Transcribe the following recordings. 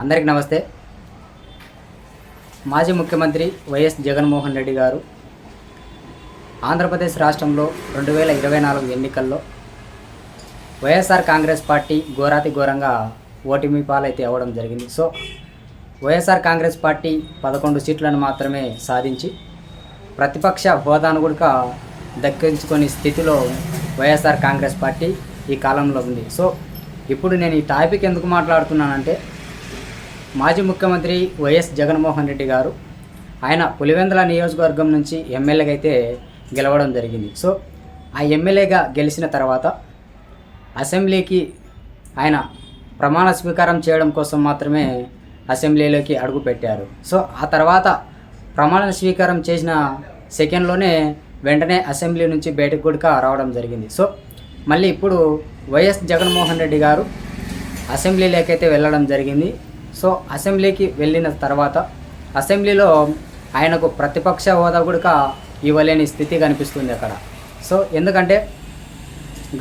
అందరికీ నమస్తే. మాజీ ముఖ్యమంత్రి వైఎస్ జగన్మోహన్ రెడ్డి గారు ఆంధ్రప్రదేశ్ రాష్ట్రంలో 2024 ఎన్నికల్లో వైఎస్ఆర్ కాంగ్రెస్ పార్టీ ఘోరాతి ఘోరంగా ఓటమి పాలైతే అవ్వడం జరిగింది. సో వైఎస్ఆర్ కాంగ్రెస్ పార్టీ 11 సీట్లను మాత్రమే సాధించి ప్రతిపక్ష హోదాను కూడా దక్కించుకొని స్థితిలో వైఎస్ఆర్ కాంగ్రెస్ పార్టీ ఈ కాలంలో ఉంది. సో ఇప్పుడు నేను ఈ టాపిక్ ఎందుకు మాట్లాడుతున్నానంటే, మాజీ ముఖ్యమంత్రి వైఎస్ జగన్మోహన్ రెడ్డి గారు ఆయన పులివెందుల నియోజకవర్గం నుంచి ఎమ్మెల్యేగా అయితే గెలవడం జరిగింది. సో ఆ ఎమ్మెల్యేగా గెలిచిన తర్వాత అసెంబ్లీకి ఆయన ప్రమాణ స్వీకారం చేయడం కోసం మాత్రమే అసెంబ్లీలోకి అడుగు పెట్టారు. సో ఆ తర్వాత ప్రమాణ స్వీకారం చేసిన సెకండ్లోనే వెంటనే అసెంబ్లీ నుంచి బయటకు కూడా రావడం జరిగింది. సో మళ్ళీ ఇప్పుడు వైఎస్ జగన్మోహన్ రెడ్డి గారు అసెంబ్లీలోకి అయితే వెళ్ళడం జరిగింది. సో అసెంబ్లీకి వెళ్ళిన తర్వాత అసెంబ్లీలో ఆయనకు ప్రతిపక్ష హోదా కూడా ఇవ్వలేని స్థితి కనిపిస్తుంది అక్కడ. సో ఎందుకంటే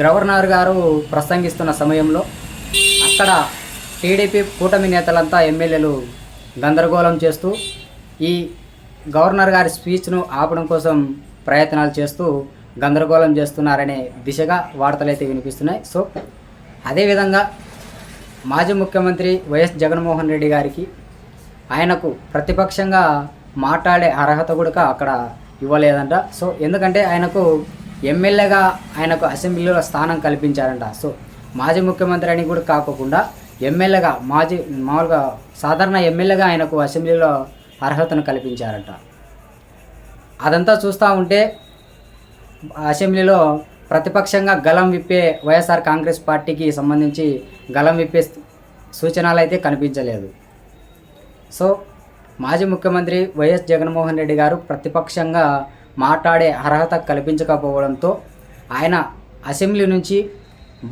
గవర్నర్ గారు ప్రసంగిస్తున్న సమయంలో అక్కడ టీడీపీ కూటమి నేతలంతా ఎమ్మెల్యేలు గందరగోళం చేస్తూ ఈ గవర్నర్ గారి స్పీచ్ను ఆపడం కోసం ప్రయత్నాలు చేస్తూ గందరగోళం చేస్తున్నారనే దిశగా వార్తలు అయితే వినిపిస్తున్నాయి. సో అదేవిధంగా మాజీ ముఖ్యమంత్రి వైఎస్ జగన్మోహన్ రెడ్డి గారికి ఆయనకు ప్రతిపక్షంగా మాట్లాడే అర్హత కూడా అక్కడ ఇవ్వలేదంట. సో ఎందుకంటే ఆయనకు ఎమ్మెల్యేగా ఆయనకు అసెంబ్లీలో స్థానం కల్పించారంట. సో మాజీ ముఖ్యమంత్రి అని కూడా కాకుండా ఎమ్మెల్యేగా మామూలుగా సాధారణ ఎమ్మెల్యేగా ఆయనకు అసెంబ్లీలో అర్హతను కల్పించారంట. అదంతా చూస్తూ ఉంటే అసెంబ్లీలో ప్రతిపక్షంగా గలం విప్పే వైఎస్ఆర్ కాంగ్రెస్ పార్టీకి సంబంధించి గలం విప్పే సూచనలు అయితే కనిపించలేదు. సో మాజీ ముఖ్యమంత్రి వైఎస్ జగన్మోహన్ రెడ్డి గారు ప్రతిపక్షంగా మాట్లాడే అర్హత కల్పించకపోవడంతో ఆయన అసెంబ్లీ నుంచి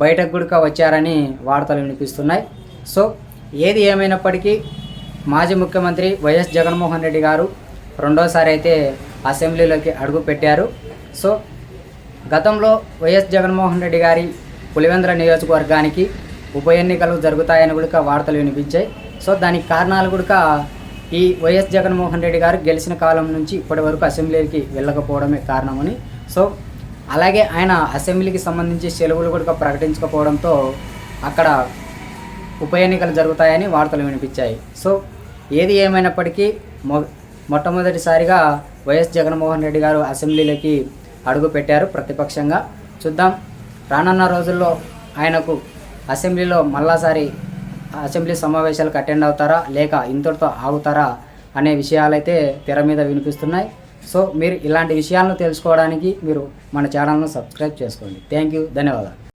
బయటకు కూడా వచ్చారని వార్తలు వినిపిస్తున్నాయి. సో ఏది ఏమైనప్పటికీ మాజీ ముఖ్యమంత్రి వైఎస్ జగన్మోహన్ రెడ్డి గారు రెండోసారి అయితే అసెంబ్లీలోకి అడుగు పెట్టారు. సో గతంలో వైఎస్ జగన్మోహన్ రెడ్డి గారి పులివెందుల నియోజకవర్గానికి ఉప ఎన్నికలు జరుగుతాయని కూడా వార్తలు వినిపించాయి. సో దానికి కారణాలు కూడా ఈ వైఎస్ జగన్మోహన్ రెడ్డి గారు గెలిచిన కాలం నుంచి ఇప్పటి వరకు అసెంబ్లీకి వెళ్ళకపోవడమే కారణమని, సో అలాగే ఆయన అసెంబ్లీకి సంబంధించి సెలవులు కూడా ప్రకటించకపోవడంతో అక్కడ ఉప ఎన్నికలు జరుగుతాయని వార్తలు వినిపించాయి. సో ఏది ఏమైనప్పటికీ మొట్టమొదటిసారిగా వైఎస్ జగన్మోహన్ రెడ్డి గారు అసెంబ్లీలోకి అడుగు పెట్టారు ప్రతిపక్షంగా. చూద్దాం రానున్న రోజుల్లో ఆయనకు అసెంబ్లీలో మళ్ళాసారి అసెంబ్లీ సమావేశాలకు అటెండ్ అవుతారా లేక ఇంతటితో ఆగుతారా అనే విషయాలైతే తెర మీద వినిపిస్తున్నాయి. సో మీరు ఇలాంటి విషయాలను తెలుసుకోవడానికి మీరు మన ఛానల్ను సబ్స్క్రైబ్ చేసుకోండి. థ్యాంక్ యూ, ధన్యవాదాలు.